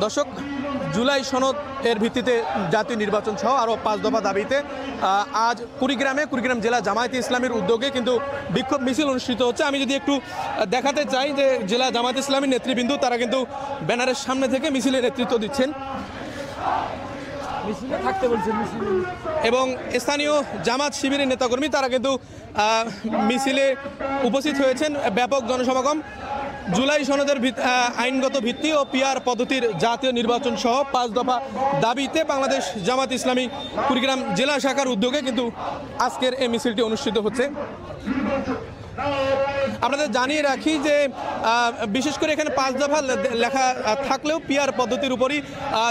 দর্শক, জুলাই সনদ এর ভিত্তিতে জাতীয় নির্বাচন সহ আরও 5 দফা দাবিতে আজ কুড়িগ্রাম জেলা জামায়াতে ইসলামীর উদ্যোগে কিন্তু বিক্ষোভ মিছিল অনুষ্ঠিত হচ্ছে। আমি যদি একটু দেখাতে চাই যে জেলা জামায়াতে ইসলামীর নেতৃবৃন্দ তারা কিন্তু ব্যানারের সামনে থেকে মিছিলের নেতৃত্ব দিচ্ছেন এবং স্থানীয় জামাত শিবিরের নেতাকর্মী তারা কিন্তু মিছিলে উপস্থিত হয়েছেন। ব্যাপক জনসমাগম জুলাই সনদের আইনগত ভিত্তি ও পিআর পদ্ধতির জাতীয় নির্বাচন সহ 5 দফা দাবিতে বাংলাদেশ জামাত ইসলামী কুড়িগ্রাম জেলা শাখার উদ্যোগে কিন্তু আজকের এই মিছিলটি অনুষ্ঠিত হচ্ছে। আপনাদের জানিয়ে রাখি যে বিশেষ করে এখানে 5 দফা লেখা থাকলেও পিআর পদ্ধতির উপরই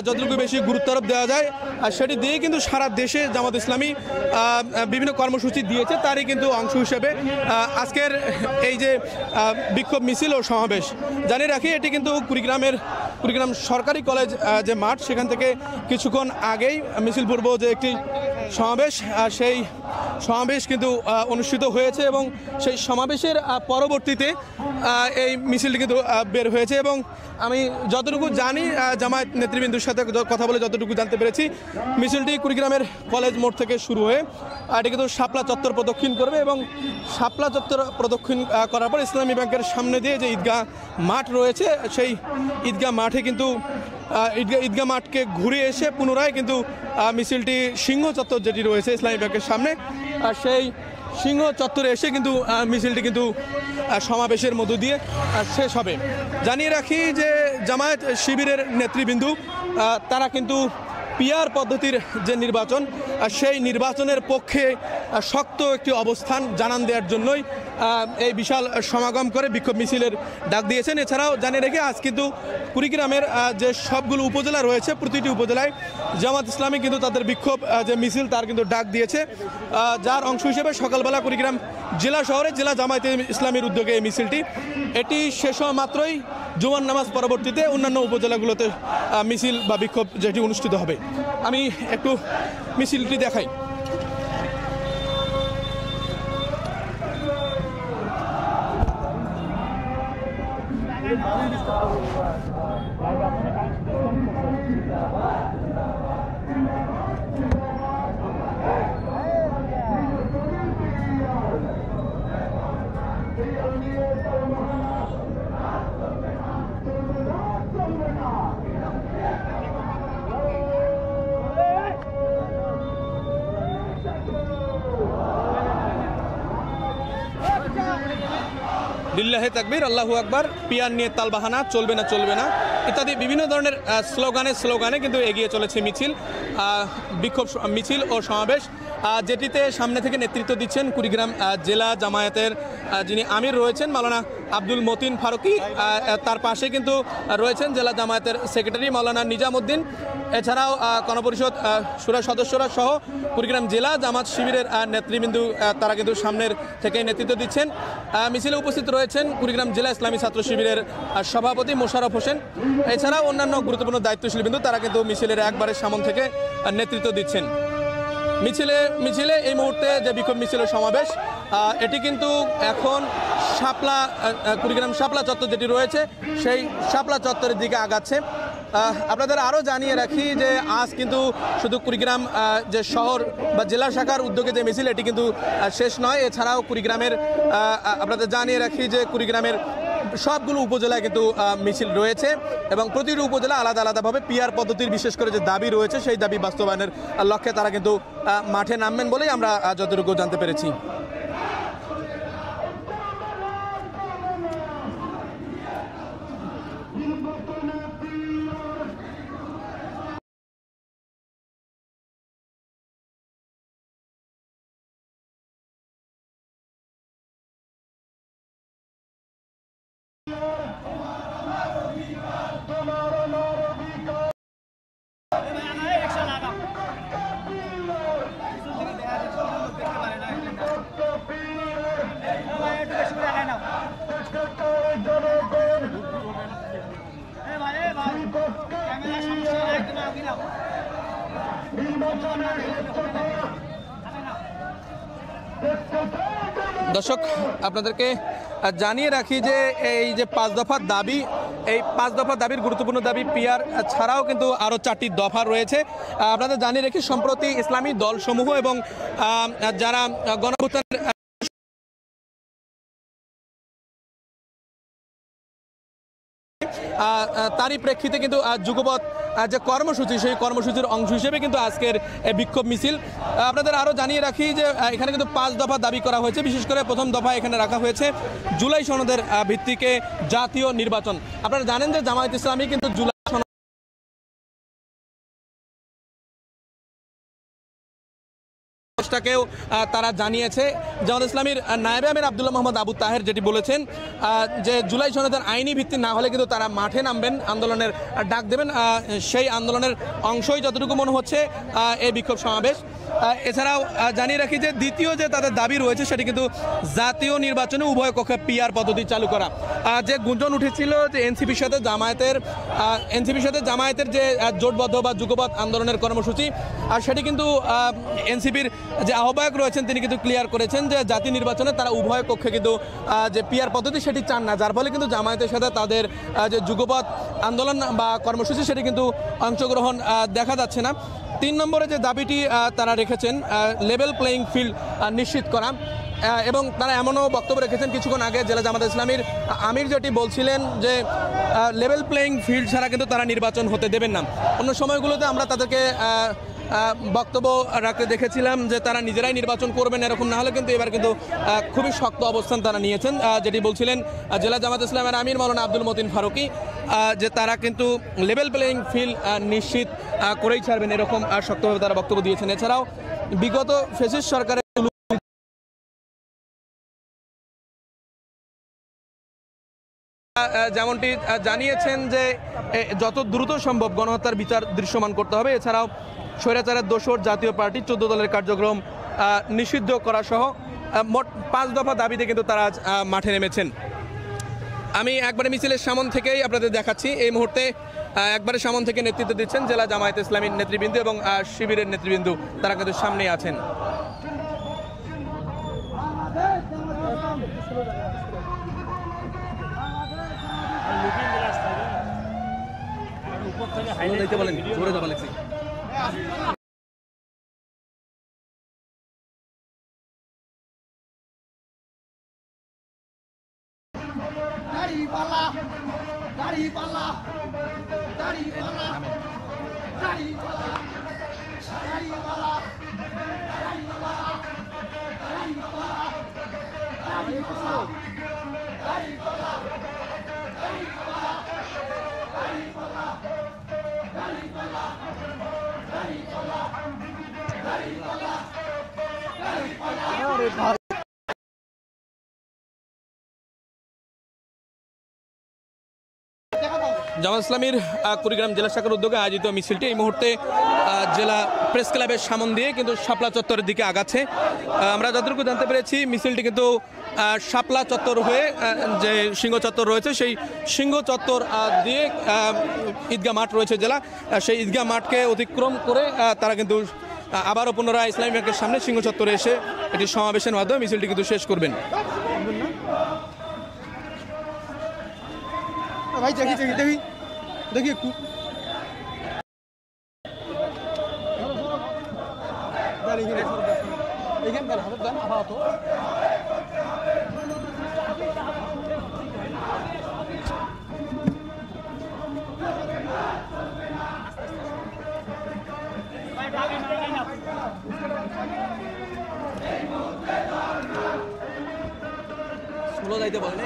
যতটুকু বেশি গুরুত্বারোপ দেওয়া যায় সেটি দিয়ে কিন্তু সারা দেশে জামাত ইসলামী বিভিন্ন কর্মসূচি দিয়েছে। তারই কিন্তু অংশ হিসেবে আজকের এই যে বিক্ষোভ মিছিল ও সমাবেশ। জানিয়ে রাখি এটি কিন্তু কুড়িগ্রাম সরকারি কলেজ যে মাঠ সেখান থেকে কিছুক্ষণ আগেই মিছিল পূর্ব যে একটি সমাবেশ সেই সমাবেশ কিন্তু অনুষ্ঠিত হয়েছে এবং সেই সমাবেশের পরবর্তীতে এই মিছিলটি কিন্তু বের হয়েছে। এবং আমি যতটুকু জানি জামায়াত নেতৃবৃন্দের সাথে কথা বলে যতটুকু জানতে পেরেছি মিছিলটি কুড়িগ্রামের কলেজ মোড় থেকে শুরু হয়ে এটি কিন্তু শাপলা চত্বর প্রদক্ষিণ করবে এবং শাপলা চত্বর প্রদক্ষিণ করার পর ইসলামী ব্যাংকের সামনে দিয়ে যে ঈদগাহ মাঠ রয়েছে সেই ঈদগাহ মাঠে কিন্তু ঈদগাহ মাঠকে ঘুরে এসে পুনরায় কিন্তু মিছিলটি সিংহ চত্বর যেটি রয়েছে ইসলামী ব্যাংকের সামনে সেই সিংহ চত্বরে এসে কিন্তু মিছিলটি কিন্তু সমাবেশের মধ্য দিয়ে শেষ হবে। জানিয়ে রাখি যে জামায়াত শিবিরের নেতৃবৃন্দ তারা কিন্তু পিআর পদ্ধতির যে নির্বাচন সেই নির্বাচনের পক্ষে শক্ত একটি অবস্থান জানান দেওয়ার জন্যই এই বিশাল সমাগম করে বিক্ষোভ মিছিলের ডাক দিয়েছেন। এছাড়াও জানিয়ে রেখে আজ কিন্তু কুড়িগ্রামের যে সবগুলো উপজেলা রয়েছে প্রতিটি উপজেলায় জামাত ইসলামী কিন্তু তাদের বিক্ষোভ যে মিছিল তার কিন্তু ডাক দিয়েছে, যার অংশ হিসেবে সকালবেলা কুড়িগ্রাম জেলা শহরে জেলা জামায়াতে ইসলামীর উদ্যোগে এই মিছিলটি এটি শেষ হওয়া মাত্রই জুমার নামাজ পরবর্তীতে অন্যান্য উপজেলাগুলোতে মিছিল বা বিক্ষোভ যেটি অনুষ্ঠিত হবে। আমি একটু মিছিলটি দেখাই। লিল্লাহে তাকবীর, আল্লাহু আকবার, পিয়ার নিয়ে তালবাহানা, চলবে না ইত্যাদি বিভিন্ন ধরনের স্লোগানে কিন্তু এগিয়ে চলেছে বিক্ষোভ মিছিল ও সমাবেশ, যেটিতে সামনে থেকে নেতৃত্ব দিচ্ছেন কুড়িগ্রাম জেলা জামায়াতের যিনি আমির রয়েছেন মাওলানা আব্দুল মতিন ফারুকি। তার পাশে কিন্তু রয়েছেন জেলা জামায়াতের সেক্রেটারি মাওলানা নিজামউদ্দিন। এছাড়াও গণপরিষদ সুরা সদস্যরা সহ কুড়িগ্রাম জেলা জামাত শিবিরের নেতৃবৃন্দ তারা কিন্তু সামনের থেকে নেতৃত্ব দিচ্ছেন। মিছিলে উপস্থিত রয়েছেন কুড়িগ্রাম জেলা ইসলামী ছাত্র শিবিরের সভাপতি মোশাররফ হোসেন। এছাড়াও অন্যান্য গুরুত্বপূর্ণ দায়িত্বশীল বিন্দু তারা কিন্তু মিছিলের একবারের সামনে থেকে নেতৃত্ব দিচ্ছেন। মিছিলে এই মুহূর্তে যে বিক্ষোভ মিছিল সমাবেশ এটি কিন্তু এখন কুড়িগ্রাম শাপলা চত্বর যেটি রয়েছে সেই শাপলা চত্বরের দিকে আগাচ্ছে। আপনাদের আরও জানিয়ে রাখি যে আজ কিন্তু শুধু কুড়িগ্রাম যে শহর বা জেলা শাখার উদ্যোগে যে মিছিল এটি কিন্তু শেষ নয়। এছাড়াও কুড়িগ্রামের আপনাদের জানিয়ে রাখি যে কুড়িগ্রামের সবগুলো উপজেলায় কিন্তু মিছিল রয়েছে এবং প্রতিটি উপজেলা আলাদাভাবে পিআর পদ্ধতির বিশেষ করে যে দাবি রয়েছে সেই দাবি বাস্তবায়নের লক্ষ্যে তারা কিন্তু মাঠে নামবেন বলেই আমরা যতটুকু জানতে পেরেছি। দর্শক, আপনাদেরকে জানিয়ে রাখি যে এই যে 5 দফার দাবি, এই 5 দফা দাবির গুরুত্বপূর্ণ দাবি পিআর ছাড়াও কিন্তু আরও 4টি দফা রয়েছে। আপনাদের জানিয়ে রাখি সম্প্রতি ইসলামী দলসমূহ এবং যারা গণঅভ্যুত্থানের তারই প্রেক্ষিতে কিন্তু যুগপৎ যে কর্মসূচি, সেই কর্মসূচির অংশ হিসেবে কিন্তু আজকের বিক্ষোভ মিছিল। আপনাদের আরও জানিয়ে রাখি যে এখানে কিন্তু 5 দফা দাবি করা হয়েছে। বিশেষ করে প্রথম দফা এখানে রাখা হয়েছে জুলাই সনদের ভিত্তিতে জাতীয় নির্বাচন। আপনারা জানেন যে জামায়াত ইসলামী কিন্তু জুলাই কেও তারা জানিয়েছে। জামাত ইসলামীর নায়েবে আমির আব্দুল্লাহ মোহাম্মদ আবু তাহের যেটি বলেছেন যে জুলাই সনদের আইনি ভিত্তি না হলে কিন্তু তারা মাঠে নামবেন, আন্দোলনের ডাক দেবেন। সেই আন্দোলনের অংশই যতটুকু মনে হচ্ছে এই বিক্ষোভ সমাবেশ। এছাড়াও জানিয়ে রাখি যে দ্বিতীয় যে তাদের দাবি রয়েছে সেটি কিন্তু জাতীয় নির্বাচনে উভয় কক্ষে পিআর পদ্ধতি চালু করা। যে গুঞ্জন উঠেছিল যে এনসিপির সাথে জামায়াতের যে জোটবদ্ধ বা যুগপৎ আন্দোলনের কর্মসূচি, আর সেটি কিন্তু এনসিপির যে আহ্বায়ক রয়েছেন তিনি কিন্তু ক্লিয়ার করেছেন যে জাতীয় নির্বাচনে তারা উভয় কক্ষে কিন্তু যে পিআর পদ্ধতি সেটি চান না, যার ফলে কিন্তু জামায়াতের সাথে তাদের যে যুগপৎ আন্দোলন বা কর্মসূচি সেটি কিন্তু অংশগ্রহণ দেখা যাচ্ছে না। 3 নম্বরে যে দাবিটি তারা রেখেছেন লেভেল প্লেয়িং ফিল্ড নিশ্চিত করা, এবং তারা এমনও বক্তব্য রেখেছেন কিছুক্ষণ আগে জেলা জামাত ইসলামীর আমির যেটি বলছিলেন যে লেভেল প্লেয়িং ফিল্ড ছাড়া কিন্তু তারা নির্বাচন হতে দেবেন না। অন্য সময়গুলোতে আমরা তাদেরকে বক্তব্য রাখতে দেখেছিলাম যে তারা নিজেরাই নির্বাচন করবেন, এরকম না হলে কিন্তু এবার কিন্তু খুবই শক্ত অবস্থান তারা নিয়েছেন। যেটি বলছিলেন জেলা জামাত ইসলামের আমির মাওলানা আব্দুল মতিন ফারুকি, যে তারা কিন্তু লেভেল প্লেয়িং ফিল্ড নিশ্চিত করেই ছাড়বেন, এরকম শক্তভাবে তারা বক্তব্য দিয়েছেন। এছাড়াও বিগত ফ্যাসিস্ট সরকারের যেমনটি জানিয়েছেন যে যত দ্রুত সম্ভব গণহত্যার বিচার দৃশ্যমান করতে হবে। এছাড়াও স্বৈরাচারের দোসর জাতীয় পার্টি 14 দলের কার্যক্রম নিষিদ্ধ করা সহ মোট 5 দফা দাবিতে কিন্তু তারা মাঠে নেমেছেন। আমি একবারে মিছিলের সামন থেকেই আপনাদের দেখাচ্ছি। এই মুহূর্তে একবারে সামন থেকে নেতৃত্ব দিচ্ছেন জেলা জামায়াত ইসলামীর নেতৃবৃন্দ এবং শিবিরের নেতৃবৃন্দ, তারা কিন্তু সামনেই আছেন। জামাত ইসলামীর কুড়িগ্রাম জেলা শাখার উদ্যোগে আয়োজিত মিছিলটি এই মুহূর্তে জেলা প্রেস ক্লাবের সামন দিয়ে কিন্তু শাপলা চত্বরের দিকে আগাচ্ছে। আমরা যতটুকু জানতে পেরেছি মিছিলটি কিন্তু শাপলা চত্বর হয়ে যে সিংহ চত্বর রয়েছে সেই সিংহ চত্বর দিয়ে ঈদগাহ মাঠ রয়েছে জেলা, সেই ঈদগাহ মাঠকে অতিক্রম করে তারা কিন্তু আবারও পুনরায় ইসলামী ব্যাংকের সামনে সিংহ চত্বরে এসে এটি সমাবেশের মাধ্যমে মিছিলটি কিন্তু শেষ করবেন। ভাই দেখি দেখি দেখি দেখি একটু স্লো যাইতে বলেন।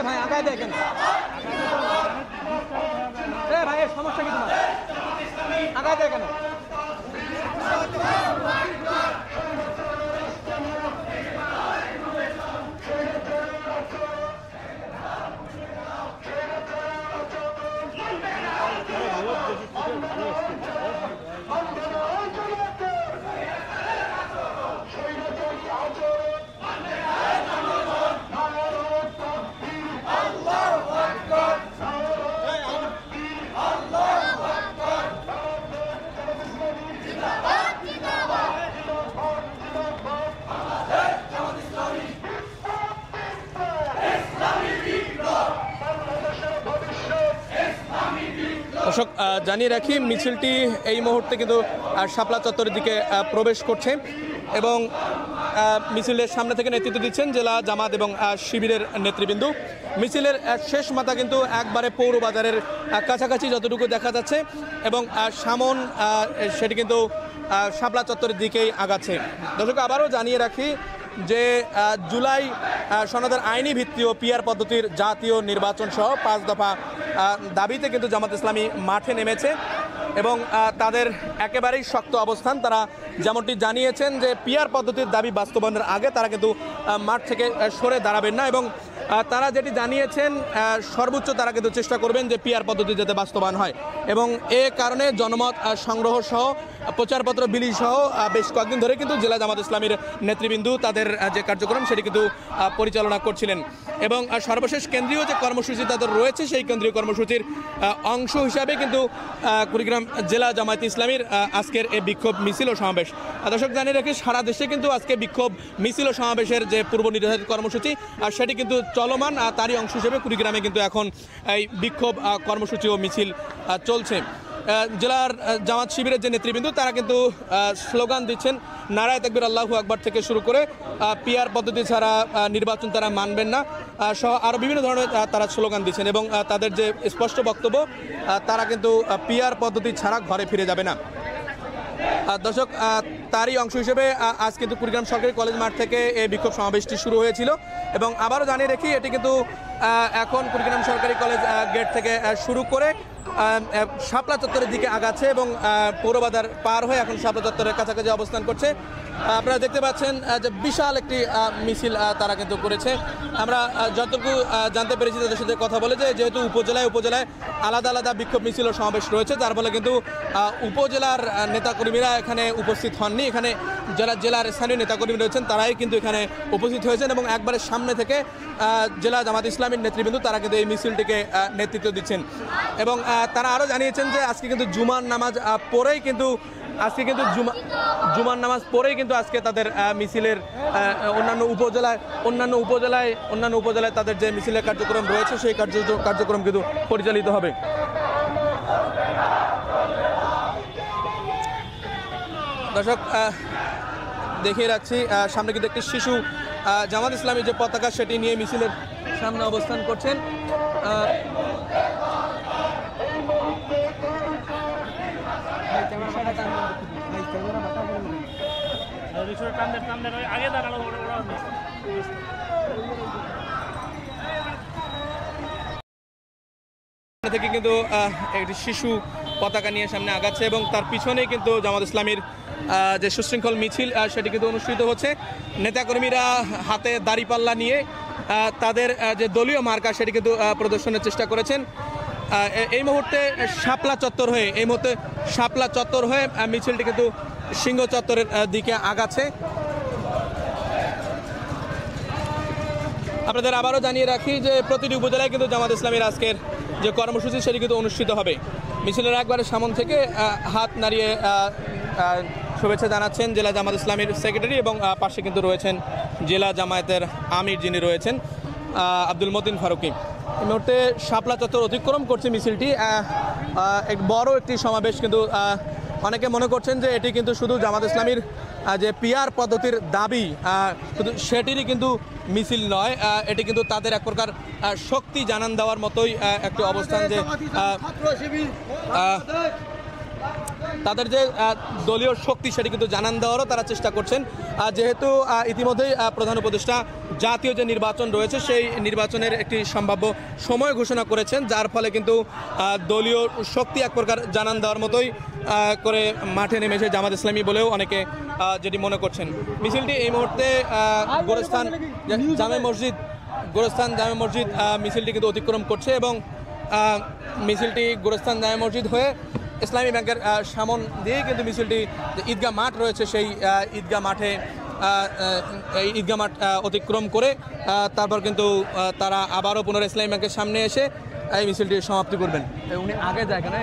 ভাই আগায় দেখেন, ভাই সমস্যা কি তোমার, আগায় দেখেন। দর্শক জানিয়ে রাখি মিছিলটি এই মুহূর্তে কিন্তু শাপলা চত্বরের দিকে প্রবেশ করছে এবং মিছিলের সামনে থেকে নেতৃত্ব দিচ্ছেন জেলা জামাত এবং শিবিরের নেতৃবৃন্দ। মিছিলের শেষ মাথা কিন্তু একবারে পৌর বাজারের কাছাকাছি যতটুকু দেখা যাচ্ছে এবং সামন সেটি কিন্তু শাপলা চত্বরের দিকেই আগাচ্ছে। দর্শক আবারও জানিয়ে রাখি যে জুলাই সনদের আইনি ভিত্তি ও পিআর পদ্ধতির জাতীয় নির্বাচন সহ 5 দফা দাবিতে কিন্তু জামাত ইসলামী মাঠে নেমেছে এবং তাদের একেবারেই শক্ত অবস্থান। তারা যেমনটি জানিয়েছেন যে পিআর পদ্ধতির দাবি বাস্তবায়নের আগে তারা কিন্তু মাঠ থেকে সরে দাঁড়াবেন না এবং তারা যেটি জানিয়েছেন সর্বোচ্চ তারা কিন্তু চেষ্টা করবেন যে পিআর পদ্ধতি যাতে বাস্তবায়ন হয় এবং এ কারণে জনমত সংগ্রহ সহ প্রচারপত্র বিলি সহ বেশ কয়েকদিন ধরে কিন্তু জেলা জামাত ইসলামীর নেতৃবৃন্দ তাদের যে কার্যক্রম সেটি কিন্তু পরিচালনা করছিলেন এবং সর্বশেষ কেন্দ্রীয় যে কর্মসূচি তাদের রয়েছে সেই কেন্দ্রীয় কর্মসূচির অংশ হিসাবে কিন্তু কুড়িগ্রাম জেলা জামায়াতে ইসলামীর আজকের এই বিক্ষোভ মিছিল ও সমাবেশ। দর্শক জানিয়ে রাখি সারা দেশে কিন্তু আজকে বিক্ষোভ মিছিল ও সমাবেশের যে পূর্ব নির্ধারিত কর্মসূচি সেটি কিন্তু চলমান, তারই অংশ হিসেবে কুড়িগ্রামে কিন্তু এখন এই বিক্ষোভ কর্মসূচি ও মিছিল চলছে। জেলার জামাত শিবিরের যে নেতৃবৃন্দ তারা কিন্তু স্লোগান দিচ্ছেন নারায়ে তাকবীর আল্লাহু আকবার থেকে শুরু করে পিআর পদ্ধতি ছাড়া নির্বাচন তারা মানবেন না সহ আরও বিভিন্ন ধরনের তারা স্লোগান দিচ্ছেন এবং তাদের যে স্পষ্ট বক্তব্য তারা কিন্তু পিআর পদ্ধতি ছাড়া ঘরে ফিরে যাবে না। দর্শক তারই অংশ হিসেবে আজ কিন্তু কুড়িগ্রাম সরকারি কলেজ মাঠ থেকে এই বিক্ষোভ সমাবেশটি শুরু হয়েছিল এবং আবারও জানিয়ে রাখি এটি কিন্তু এখন কুড়িগ্রাম সরকারি কলেজ গেট থেকে শুরু করে শাপলা চত্বরের দিকে আগাচ্ছে এবং পৌরবাজার পার হয়ে এখন শাপলা চত্বরের কাছাকাছি অবস্থান করছে। আপনারা দেখতে পাচ্ছেন যে বিশাল একটি মিছিল তারা কিন্তু করেছে। আমরা যতটুকু জানতে পেরেছি তাদের সাথে কথা বলে যে যেহেতু উপজেলায় আলাদা আলাদা বিক্ষোভ মিছিল ও সমাবেশ রয়েছে যার ফলে কিন্তু উপজেলার নেতাকর্মীরা এখানে উপস্থিত হননি, এখানে যারা জেলার স্থানীয় নেতাকর্মী রয়েছেন তারাই কিন্তু এখানে উপস্থিত হয়েছেন এবং একবারের সামনে থেকে জেলা জামাত ইসলামীর নেতৃবৃন্দ তারা কিন্তু এই মিছিলটিকে নেতৃত্ব দিচ্ছেন এবং তারা আরও জানিয়েছেন যে আজকে কিন্তু জুমার নামাজ পড়েই কিন্তু জুমার নামাজ পড়েই কিন্তু আজকে তাদের মিছিলের অন্যান্য উপজেলায় তাদের যে মিছিলের কার্যক্রম রয়েছে সেই কার্যক্রম কিন্তু পরিচালিত হবে। দর্শক দেখিয়ে রাখছি সামনে কিন্তু একটি শিশু জামাত ইসলামী যে পতাকা সেটি নিয়ে মিছিলের সামনে অবস্থান করছেন। থেকে কিন্তু একটি শিশু পতাকা নিয়ে সামনে আগাচ্ছে এবং তার পিছনেই কিন্তু জামাত ইসলামীর যে সুশৃঙ্খল মিছিল সেটি কিন্তু অনুষ্ঠিত হচ্ছে। নেতাকর্মীরা হাতে দাড়িপাল্লা নিয়ে তাদের যে দলীয় মার্কা সেটি কিন্তু প্রদর্শনের চেষ্টা করেছেন। এই মুহূর্তে শাপলা চত্বর হয়ে মিছিলটি কিন্তু সিংহ চত্বরের দিকে আগাচ্ছে। আপনাদের আবারও জানিয়ে রাখি যে প্রতিটি উপজেলায় কিন্তু জামাত ইসলামীর আজকের যে কর্মসূচি সেটি কিন্তু অনুষ্ঠিত হবে। মিছিলের একবারে সামন থেকে হাত নাড়িয়ে শুভেচ্ছা জানাচ্ছেন জেলা জামাত ইসলামীর সেক্রেটারি এবং পাশে কিন্তু রয়েছেন জেলা জামায়াতের আমির যিনি রয়েছেন আব্দুল মতিন ফারুকি। এই মুহূর্তে শাপলা চত্বর অতিক্রম করছে মিছিলটি। এক বড় একটি সমাবেশ কিন্তু অনেকে মনে করছেন যে এটি কিন্তু শুধু জামাত ইসলামীর যে পিআর পদ্ধতির দাবি শুধু সেটিরই কিন্তু মিছিল নয়, এটি কিন্তু তাদের এক প্রকার শক্তি জানান দেওয়ার মতোই একটি অবস্থান যে তাদের যে দলীয় শক্তি সেটি কিন্তু জানান দেওয়ারও তারা চেষ্টা করছেন। যেহেতু ইতিমধ্যেই প্রধান উপদেষ্টা জাতীয় যে নির্বাচন রয়েছে সেই নির্বাচনের একটি সম্ভাব্য সময় ঘোষণা করেছেন যার ফলে কিন্তু দলীয় শক্তি এক প্রকার জানান দেওয়ার মতোই করে মাঠে নেমেছে জামাত ইসলামী বলেও অনেকে যেটি মনে করছেন। মিছিলটি এই মুহূর্তে গোরস্থান জামে মসজিদ মিছিলটি কিন্তু অতিক্রম করছে এবং মিছিলটি গোরস্থান জামে মসজিদ হয়ে ইসলামী ব্যাংকের সামন দিয়ে কিন্তু মিছিলটি ঈদগাহ মাঠ রয়েছে সেই ঈদগাহ মাঠ অতিক্রম করে তারপর কিন্তু তারা আবারও পুনরায় ইসলামী ব্যাংকের সামনে এসে এই মিছিলটি সমাপ্তি করবেন। উনি আগে যায় কেন